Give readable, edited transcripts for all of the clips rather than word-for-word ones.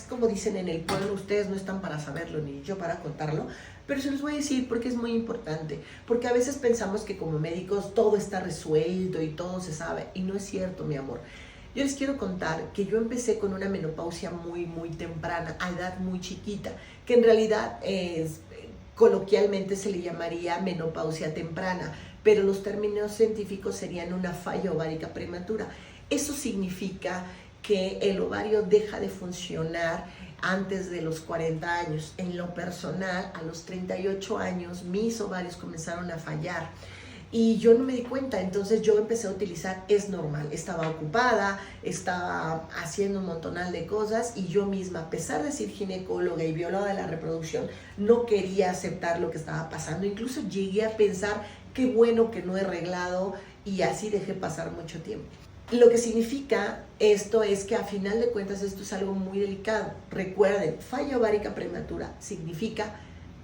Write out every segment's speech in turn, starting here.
Como dicen en el pueblo, ustedes no están para saberlo ni yo para contarlo, pero se los voy a decir porque es muy importante, porque a veces pensamos que como médicos todo está resuelto y todo se sabe, y no es cierto, mi amor. Yo les quiero contar que yo empecé con una menopausia muy temprana, a edad muy chiquita, que en realidad coloquialmente se le llamaría menopausia temprana, pero los términos científicos serían una falla ovárica prematura. Eso significa que el ovario deja de funcionar antes de los 40 años. En lo personal, a los 38 años, mis ovarios comenzaron a fallar y yo no me di cuenta, entonces yo empecé a utilizar Es Normal. Estaba ocupada, estaba haciendo un montonal de cosas y yo misma, a pesar de ser ginecóloga y bióloga de la reproducción, no quería aceptar lo que estaba pasando. Incluso llegué a pensar, qué bueno que no he arreglado, y así dejé pasar mucho tiempo. Lo que significa esto es que a final de cuentas esto es algo muy delicado. Recuerden, falla ovárica prematura significa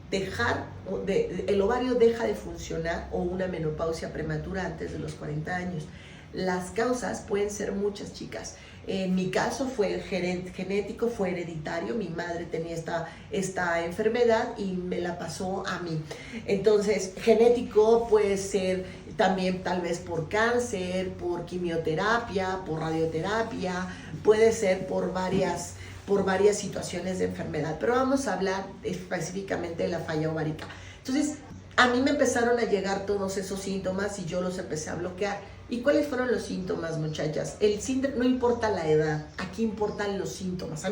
el ovario deja de funcionar, o una menopausia prematura antes de los 40 años. Las causas pueden ser muchas, chicas. En mi caso fue genético, fue hereditario. Mi madre tenía esta enfermedad y me la pasó a mí. Entonces, genético puede ser también tal vez por cáncer, por quimioterapia, por radioterapia, puede ser por varias situaciones de enfermedad, pero vamos a hablar específicamente de la falla ovárica. Entonces, a mí me empezaron a llegar todos esos síntomas y yo los empecé a bloquear. ¿Y cuáles fueron los síntomas, muchachas? El síndrome, no importa la edad, aquí importan los síntomas.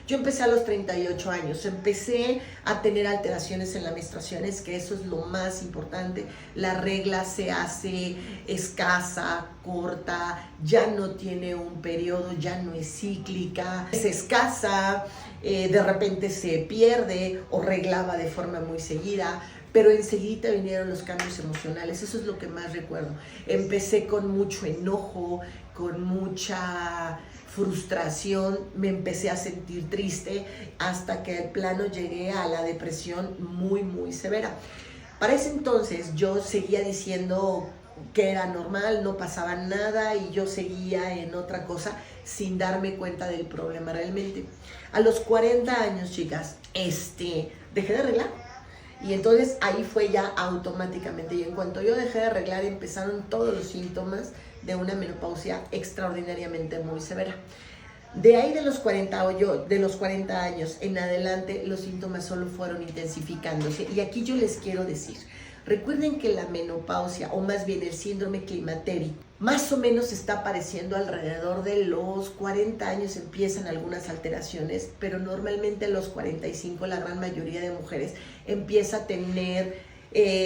Yo empecé a los 38 años, empecé a tener alteraciones en las menstruaciones, que eso es lo más importante. La regla se hace escasa, corta, ya no tiene un periodo, ya no es cíclica, es escasa, de repente se pierde o reglaba de forma muy seguida. Pero enseguida vinieron los cambios emocionales, eso es lo que más recuerdo. Empecé con mucho enojo, con mucha frustración, me empecé a sentir triste, hasta que al plano llegué a la depresión muy severa. Para ese entonces yo seguía diciendo que era normal, no pasaba nada, y yo seguía en otra cosa sin darme cuenta del problema realmente. A los 40 años, chicas, dejé de arreglar. Y entonces ahí fue ya automáticamente. Y en cuanto yo dejé de arreglar, empezaron todos los síntomas de una menopausia extraordinariamente muy severa. De ahí de los 40 años en adelante, los síntomas solo fueron intensificándose. Y aquí yo les quiero decir, recuerden que la menopausia, o más bien el síndrome climatérico, más o menos está apareciendo alrededor de los 40 años, empiezan algunas alteraciones, pero normalmente a los 45 la gran mayoría de mujeres empieza a tener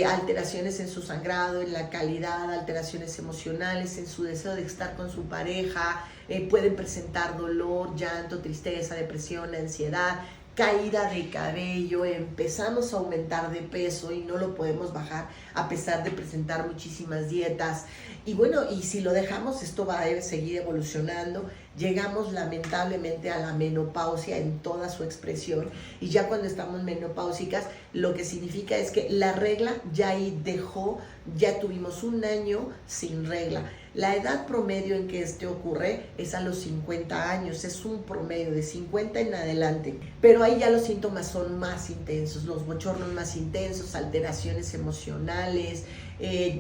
alteraciones en su sangrado, en la calidad, alteraciones emocionales, en su deseo de estar con su pareja, pueden presentar dolor, llanto, tristeza, depresión, ansiedad, caída de cabello, empezamos a aumentar de peso y no lo podemos bajar a pesar de presentar muchísimas dietas. Y bueno, y si lo dejamos, esto va a seguir evolucionando. Llegamos lamentablemente a la menopausia en toda su expresión, y ya cuando estamos menopáusicas, lo que significa es que la regla ya ahí dejó, ya tuvimos un año sin regla. La edad promedio en que ocurre es a los 50 años, es un promedio de 50 en adelante, pero ahí ya los síntomas son más intensos, los bochornos más intensos, alteraciones emocionales,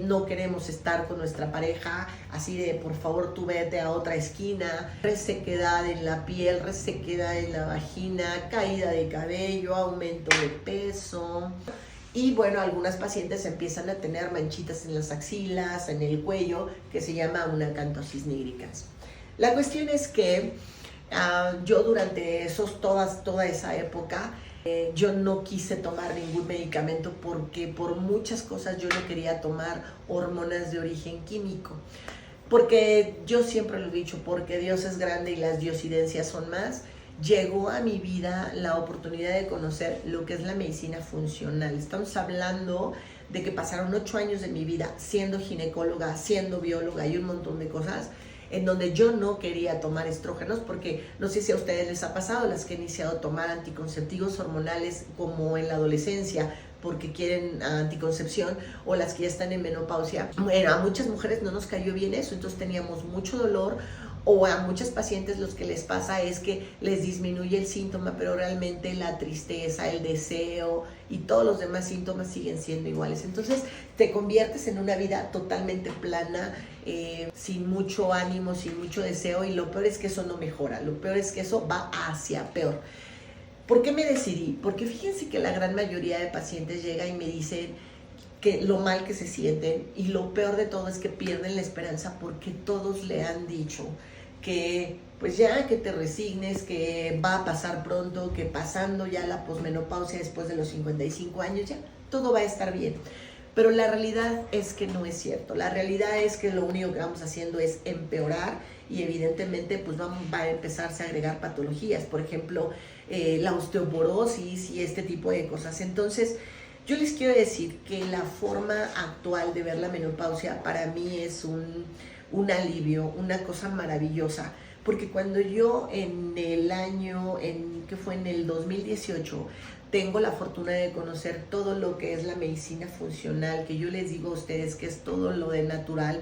no queremos estar con nuestra pareja, así de por favor tú vete a otra esquina, resequedad en la piel, resequedad en la vagina, caída de cabello, aumento de peso. Y bueno, algunas pacientes empiezan a tener manchitas en las axilas, en el cuello, que se llama una acantosis nigricans. La cuestión es que yo durante toda esa época, yo no quise tomar ningún medicamento, porque por muchas cosas yo no quería tomar hormonas de origen químico. Porque yo siempre lo he dicho, porque Dios es grande y las diosidencias son más. Llegó a mi vida la oportunidad de conocer lo que es la medicina funcional. Estamos hablando de que pasaron 8 años de mi vida siendo ginecóloga, siendo bióloga y un montón de cosas, en donde yo no quería tomar estrógenos, porque no sé si a ustedes les ha pasado, las que han iniciado a tomar anticonceptivos hormonales como en la adolescencia porque quieren anticoncepción, o las que ya están en menopausia. Bueno, a muchas mujeres no nos cayó bien eso, entonces teníamos mucho dolor, o a muchas pacientes los que les pasa es que les disminuye el síntoma, pero realmente la tristeza, el deseo y todos los demás síntomas siguen siendo iguales. Entonces te conviertes en una vida totalmente plana, sin mucho ánimo, sin mucho deseo, y lo peor es que eso no mejora, lo peor es que eso va hacia peor. ¿Por qué me decidí? Porque fíjense que la gran mayoría de pacientes llega y me dicen que lo mal que se sienten, y lo peor de todo es que pierden la esperanza porque todos le han dicho que pues ya que te resignes, que va a pasar pronto, que pasando ya la posmenopausia después de los 55 años ya todo va a estar bien. Pero la realidad es que no es cierto. La realidad es que lo único que vamos haciendo es empeorar, y evidentemente pues va a empezarse a agregar patologías, por ejemplo, la osteoporosis y este tipo de cosas. Entonces, yo les quiero decir que la forma actual de ver la menopausia para mí es un alivio, una cosa maravillosa, porque cuando yo en el año, que fue en el 2018, tengo la fortuna de conocer todo lo que es la medicina funcional, que yo les digo a ustedes que es todo lo de natural,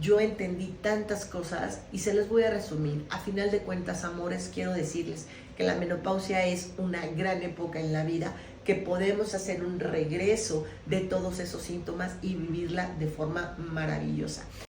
yo entendí tantas cosas y se las voy a resumir. A final de cuentas, amores, quiero decirles que la menopausia es una gran época en la vida, que podemos hacer un regreso de todos esos síntomas y vivirla de forma maravillosa.